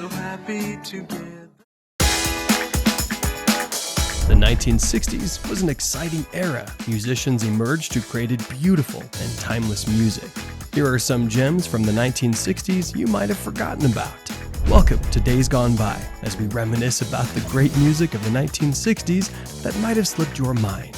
so happy together. The 1960s was an exciting era. Musicians emerged who created beautiful and timeless music. Here are some gems from the 1960s you might have forgotten about. Welcome to Days Gone By, as we reminisce about the great music of the 1960s that might have slipped your mind.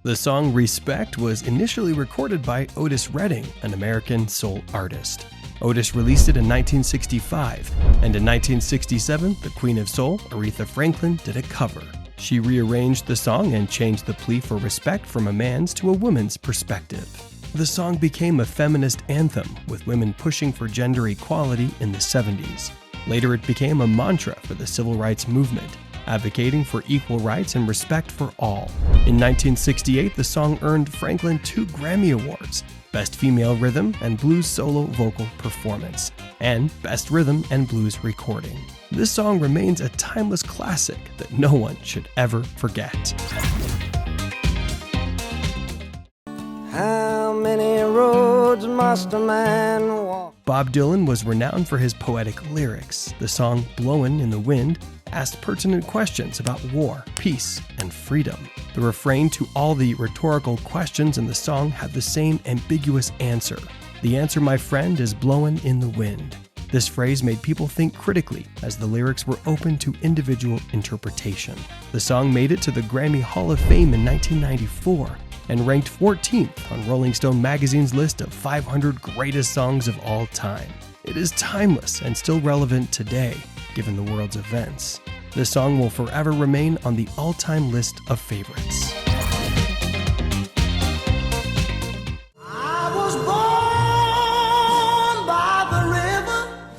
The song Respect was initially recorded by Otis Redding, an American soul artist. Otis released it in 1965, and in 1967, the Queen of Soul, Aretha Franklin, did a cover. She rearranged the song and changed the plea for respect from a man's to a woman's perspective. The song became a feminist anthem, with women pushing for gender equality in the 70s. Later, it became a mantra for the civil rights movement, advocating for equal rights and respect for all. In 1968, the song earned Franklin 2 Grammy Awards, Best Female Rhythm and Blues Solo Vocal Performance, and Best Rhythm and Blues Recording. This song remains a timeless classic that no one should ever forget. How many roads must a man walk? Bob Dylan was renowned for his poetic lyrics. The song Blowin in the Wind asked pertinent questions about war, peace, and freedom. The refrain to all the rhetorical questions in the song had the same ambiguous answer. The answer, my friend, is blowin' in the wind. This phrase made people think critically, as the lyrics were open to individual interpretation. The song made it to the Grammy Hall of Fame in 1994 and ranked 14th on Rolling Stone magazine's list of 500 greatest songs of all time. It is timeless and still relevant today, given the world's events. This song will forever remain on the all-time list of favorites. I was born by the river.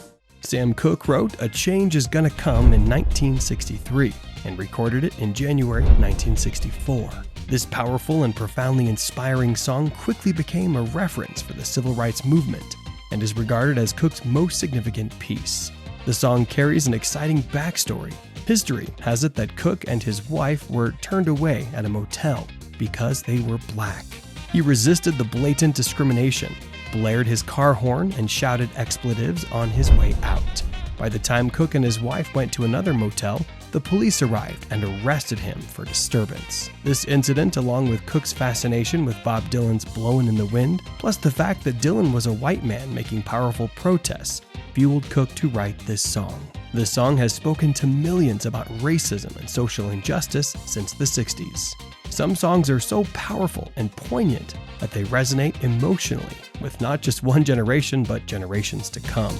Sam Cooke wrote A Change Is Gonna Come in 1963 and recorded it in January 1964. This powerful and profoundly inspiring song quickly became a reference for the civil rights movement and is regarded as Cooke's most significant piece. The song carries an exciting backstory. History has it that Cooke and his wife were turned away at a motel because they were black. He resisted the blatant discrimination, blared his car horn, and shouted expletives on his way out. By the time Cooke and his wife went to another motel, the police arrived and arrested him for disturbance. This incident, along with Cooke's fascination with Bob Dylan's Blowin' in the Wind, plus the fact that Dylan was a white man making powerful protests, fueled Cooke to write this song. This song has spoken to millions about racism and social injustice since the 60s. Some songs are so powerful and poignant that they resonate emotionally with not just one generation, but generations to come.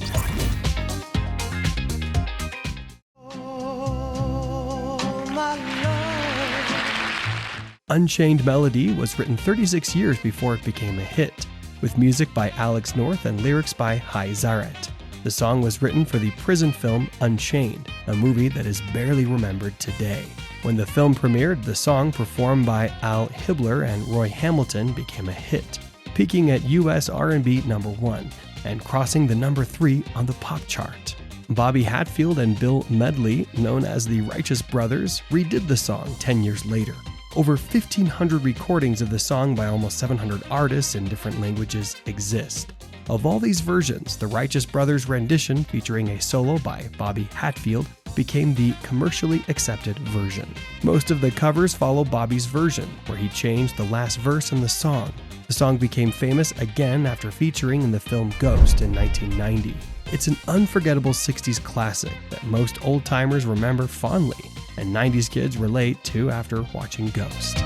Unchained Melody was written 36 years before it became a hit, with music by Alex North and lyrics by Hai Zaret. The song was written for the prison film Unchained, a movie that is barely remembered today. When the film premiered, the song, performed by Al Hibbler and Roy Hamilton, became a hit, peaking at US R&B #1 and crossing the #3 on the pop chart. Bobby Hatfield and Bill Medley, known as the Righteous Brothers, redid the song 10 years later. Over 1,500 recordings of the song by almost 700 artists in different languages exist. Of all these versions, the Righteous Brothers rendition, featuring a solo by Bobby Hatfield, became the commercially accepted version. Most of the covers follow Bobby's version, where he changed the last verse in the song. The song became famous again after featuring in the film Ghost in 1990. It's an unforgettable 60s classic that most old-timers remember fondly, and 90s kids relate to after watching Ghost.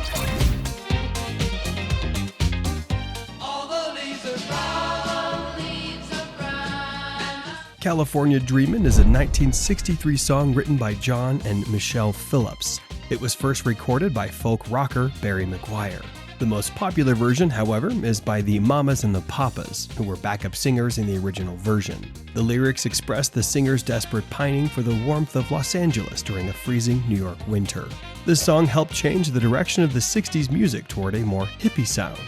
California Dreamin' is a 1963 song written by John and Michelle Phillips. It was first recorded by folk rocker Barry McGuire. The most popular version, however, is by the Mamas and the Papas, who were backup singers in the original version. The lyrics express the singer's desperate pining for the warmth of Los Angeles during a freezing New York winter. This song helped change the direction of the 60s music toward a more hippie sound.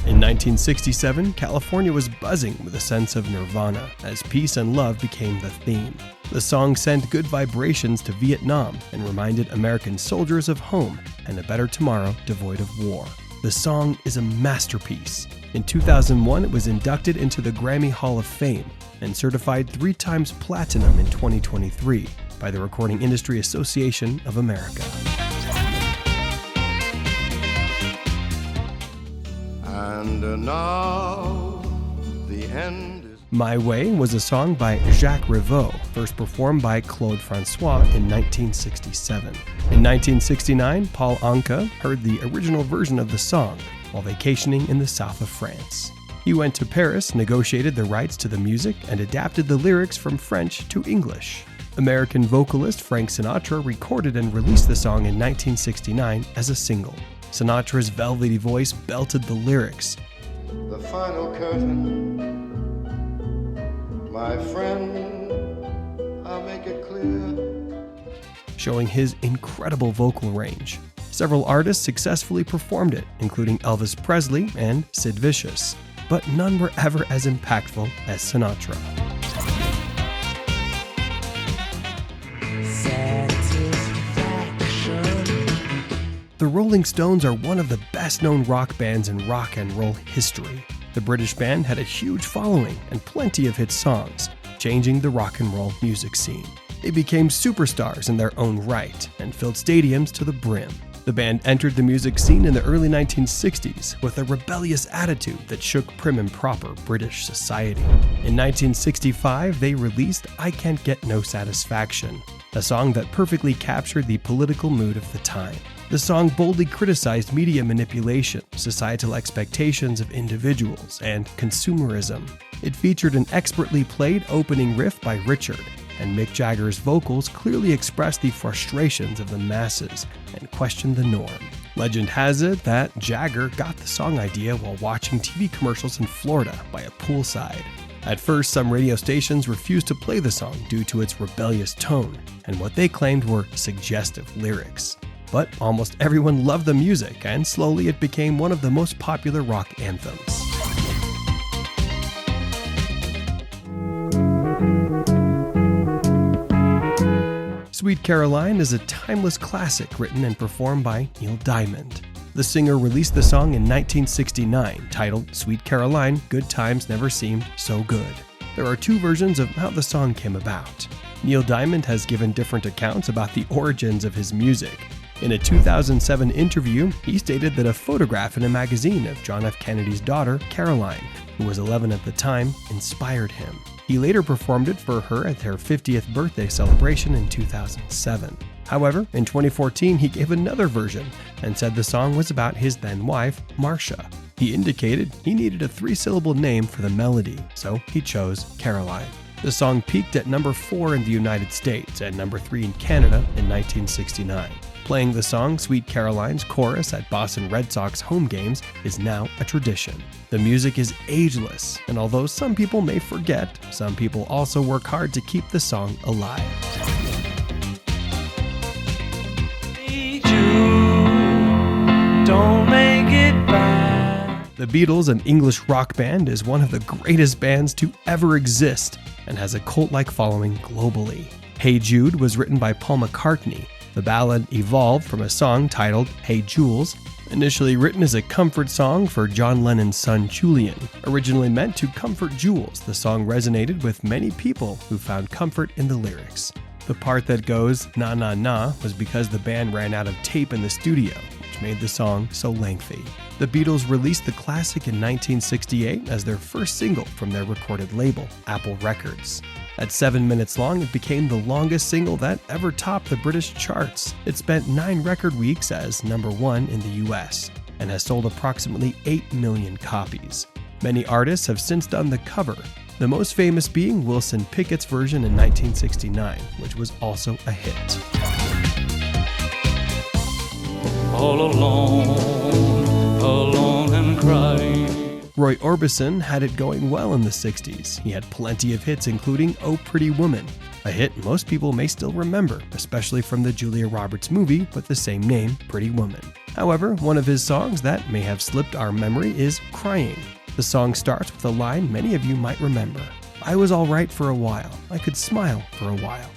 In 1967, California was buzzing with a sense of nirvana as peace and love became the theme. The song sent good vibrations to Vietnam and reminded American soldiers of home and a better tomorrow devoid of war. The song is a masterpiece. In 2001, it was inducted into the Grammy Hall of Fame and certified 3 times platinum in 2023 by the Recording Industry Association of America. And now the end is... My Way was a song by Jacques Rivaux, first performed by Claude François in 1967. In 1969, Paul Anka heard the original version of the song while vacationing in the south of France. He went to Paris, negotiated the rights to the music, and adapted the lyrics from French to English. American vocalist Frank Sinatra recorded and released the song in 1969 as a single. Sinatra's velvety voice belted the lyrics. The final curtain, my friend, I'll make it clear. Showing his incredible vocal range. Several artists successfully performed it, including Elvis Presley and Sid Vicious, but none were ever as impactful as Sinatra. The Rolling Stones are one of the best-known rock bands in rock and roll history. The British band had a huge following and plenty of hit songs, changing the rock and roll music scene. They became superstars in their own right and filled stadiums to the brim. The band entered the music scene in the early 1960s with a rebellious attitude that shook prim and proper British society. In 1965, they released I Can't Get No Satisfaction, a song that perfectly captured the political mood of the time. The song boldly criticized media manipulation, societal expectations of individuals, and consumerism. It featured an expertly played opening riff by Richard, and Mick Jagger's vocals clearly expressed the frustrations of the masses and questioned the norm. Legend has it that Jagger got the song idea while watching TV commercials in Florida by a poolside. At first, some radio stations refused to play the song due to its rebellious tone and what they claimed were suggestive lyrics. But almost everyone loved the music, and slowly it became one of the most popular rock anthems. Sweet Caroline is a timeless classic written and performed by Neil Diamond. The singer released the song in 1969, titled Sweet Caroline, Good Times Never Seemed So Good. There are 2 versions of how the song came about. Neil Diamond has given different accounts about the origins of his music. In a 2007 interview, he stated that a photograph in a magazine of John F. Kennedy's daughter, Caroline, who was 11 at the time, inspired him. He later performed it for her at her 50th birthday celebration in 2007. However, in 2014, he gave another version and said the song was about his then-wife, Marcia. He indicated he needed a 3-syllable name for the melody, so he chose Caroline. The song peaked at number 4 in the United States and number 3 in Canada in 1969. Playing the song Sweet Caroline's chorus at Boston Red Sox home games is now a tradition. The music is ageless, and although some people may forget, some people also work hard to keep the song alive. Hey Jude, don't make it bad. The Beatles, an English rock band, is one of the greatest bands to ever exist and has a cult-like following globally. Hey Jude was written by Paul McCartney. The ballad evolved from a song titled Hey Jules, initially written as a comfort song for John Lennon's son Julian. Originally meant to comfort Jules, the song resonated with many people who found comfort in the lyrics. The part that goes na na na was because the band ran out of tape in the studio, which made the song so lengthy. The Beatles released the classic in 1968 as their first single from their recorded label, Apple Records. At 7 minutes long, it became the longest single that ever topped the British charts. It spent 9 record weeks as number 1 in the US and has sold approximately 8 million copies. Many artists have since done the cover, the most famous being Wilson Pickett's version in 1969, which was also a hit. All alone and crying. Roy Orbison had it going well in the 60s. He had plenty of hits, including Oh Pretty Woman, a hit most people may still remember, especially from the Julia Roberts movie with the same name, Pretty Woman. However, one of his songs that may have slipped our memory is Crying. The song starts with a line many of you might remember. I was alright for a while. I could smile for a while.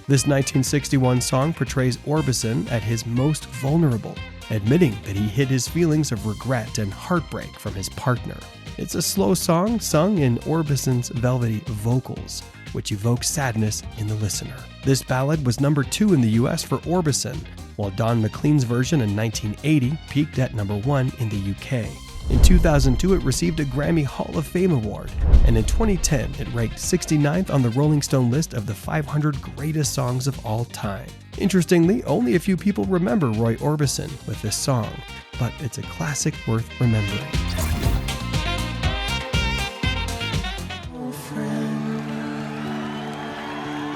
This 1961 song portrays Orbison at his most vulnerable, admitting that he hid his feelings of regret and heartbreak from his partner. It's a slow song sung in Orbison's velvety vocals, which evoke sadness in the listener. This ballad was number 2 in the US for Orbison, while Don McLean's version in 1980 peaked at number 1 in the UK. In 2002, it received a Grammy Hall of Fame award, and in 2010, it ranked 69th on the Rolling Stone list of the 500 greatest songs of all time. Interestingly, only a few people remember Roy Orbison with this song, but it's a classic worth remembering.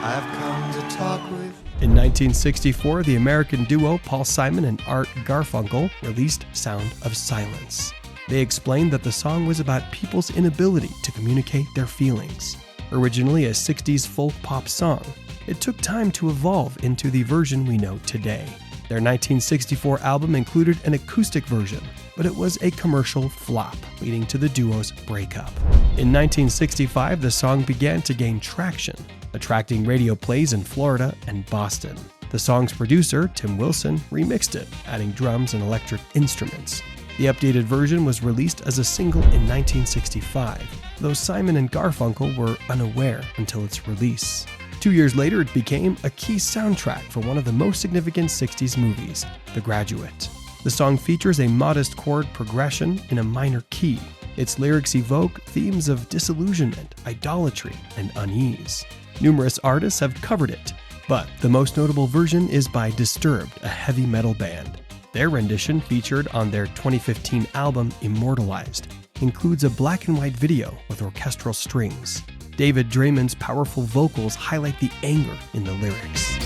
I've come to talk with. In 1964, the American duo Paul Simon and Art Garfunkel released Sound of Silence. They explained that the song was about people's inability to communicate their feelings. Originally a 60s folk pop song, it took time to evolve into the version we know today. Their 1964 album included an acoustic version, but it was a commercial flop, leading to the duo's breakup. In 1965, the song began to gain traction, attracting radio plays in Florida and Boston. The song's producer, Tim Wilson, remixed it, adding drums and electric instruments. The updated version was released as a single in 1965, though Simon and Garfunkel were unaware until its release. 2 years later, it became a key soundtrack for one of the most significant 60s movies, The Graduate. The song features a modest chord progression in a minor key. Its lyrics evoke themes of disillusionment, idolatry, and unease. Numerous artists have covered it, but the most notable version is by Disturbed, a heavy metal band. Their rendition, featured on their 2015 album Immortalized, includes a black and white video with orchestral strings. David Draymond's powerful vocals highlight the anger in the lyrics.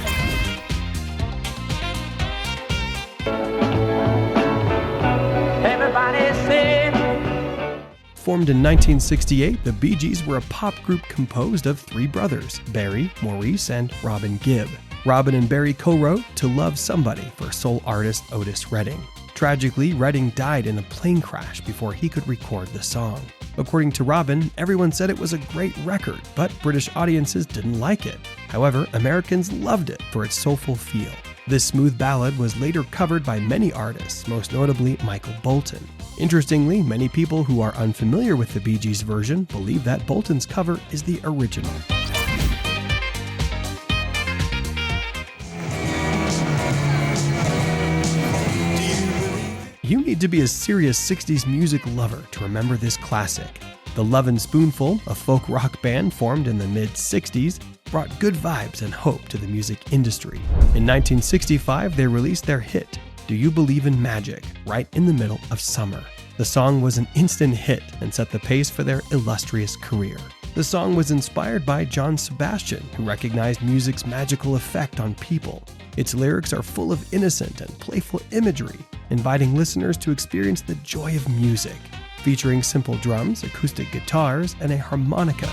Everybody sing. Formed in 1968, the Bee Gees were a pop group composed of 3 brothers, Barry, Maurice, and Robin Gibb. Robin and Barry co-wrote To Love Somebody for soul artist Otis Redding. Tragically, Redding died in a plane crash before he could record the song. According to Robin, everyone said it was a great record, but British audiences didn't like it. However, Americans loved it for its soulful feel. This smooth ballad was later covered by many artists, most notably Michael Bolton. Interestingly, many people who are unfamiliar with the Bee Gees version believe that Bolton's cover is the original. You need to be a serious 60s music lover to remember this classic. The Lovin' Spoonful, a folk rock band formed in the mid-60s, brought good vibes and hope to the music industry. In 1965, they released their hit, Do You Believe in Magic, right in the middle of summer. The song was an instant hit and set the pace for their illustrious career. The song was inspired by John Sebastian, who recognized music's magical effect on people. Its lyrics are full of innocent and playful imagery, inviting listeners to experience the joy of music, featuring simple drums, acoustic guitars, and a harmonica.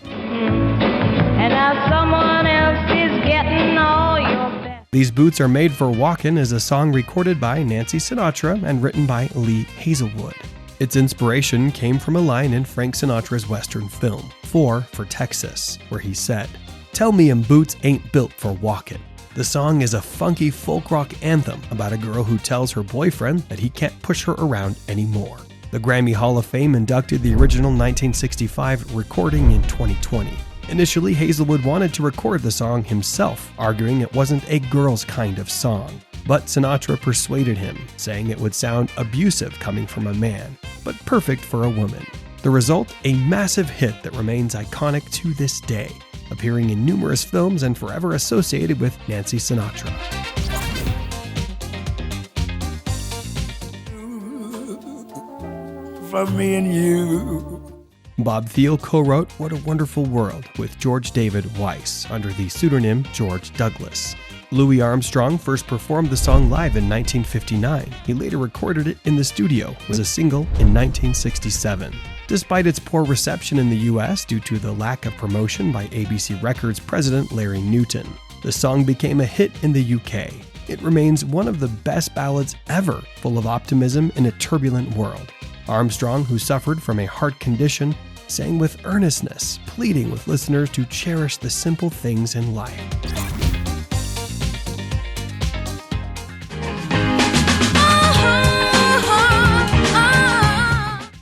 And now someone else is getting all your best. These Boots Are Made for Walkin' is a song recorded by Nancy Sinatra and written by Lee Hazelwood. Its inspiration came from a line in Frank Sinatra's Western film, 4 for Texas, where he said, "Tell me 'em boots ain't built for walkin'." The song is a funky folk rock anthem about a girl who tells her boyfriend that he can't push her around anymore. The Grammy Hall of Fame inducted the original 1965 recording in 2020. Initially, Hazelwood wanted to record the song himself, arguing it wasn't a girl's kind of song. But Sinatra persuaded him, saying it would sound abusive coming from a man, but perfect for a woman. The result, a massive hit that remains iconic to this day, appearing in numerous films and forever associated with Nancy Sinatra. For me and you. Bob Thiele co-wrote What a Wonderful World with George David Weiss under the pseudonym George Douglas. Louis Armstrong first performed the song live in 1959. He later recorded it in the studio as a single in 1967. Despite its poor reception in the US due to the lack of promotion by ABC Records president Larry Newton, the song became a hit in the UK. It remains one of the best ballads ever, full of optimism in a turbulent world. Armstrong, who suffered from a heart condition, sang with earnestness, pleading with listeners to cherish the simple things in life.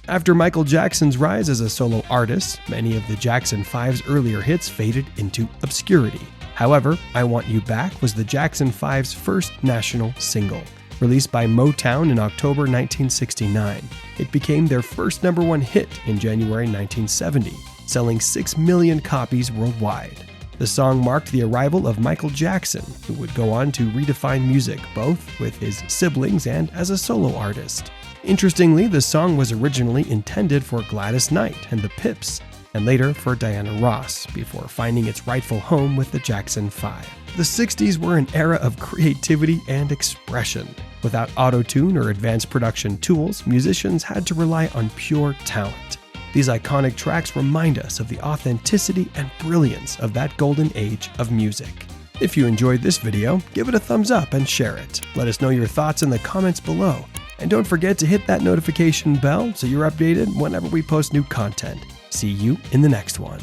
After Michael Jackson's rise as a solo artist, many of the Jackson 5's earlier hits faded into obscurity. However, I Want You Back was the Jackson 5's first national single. Released by Motown in October 1969, it became their first #1 hit in January 1970, selling 6 million copies worldwide. The song marked the arrival of Michael Jackson, who would go on to redefine music both with his siblings and as a solo artist. Interestingly, the song was originally intended for Gladys Knight and the Pips, and later for Diana Ross, before finding its rightful home with the Jackson 5. The 60s were an era of creativity and expression. Without auto-tune or advanced production tools, musicians had to rely on pure talent. These iconic tracks remind us of the authenticity and brilliance of that golden age of music. If you enjoyed this video, give it a thumbs up and share it. Let us know your thoughts in the comments below. And don't forget to hit that notification bell so you're updated whenever we post new content. See you in the next one.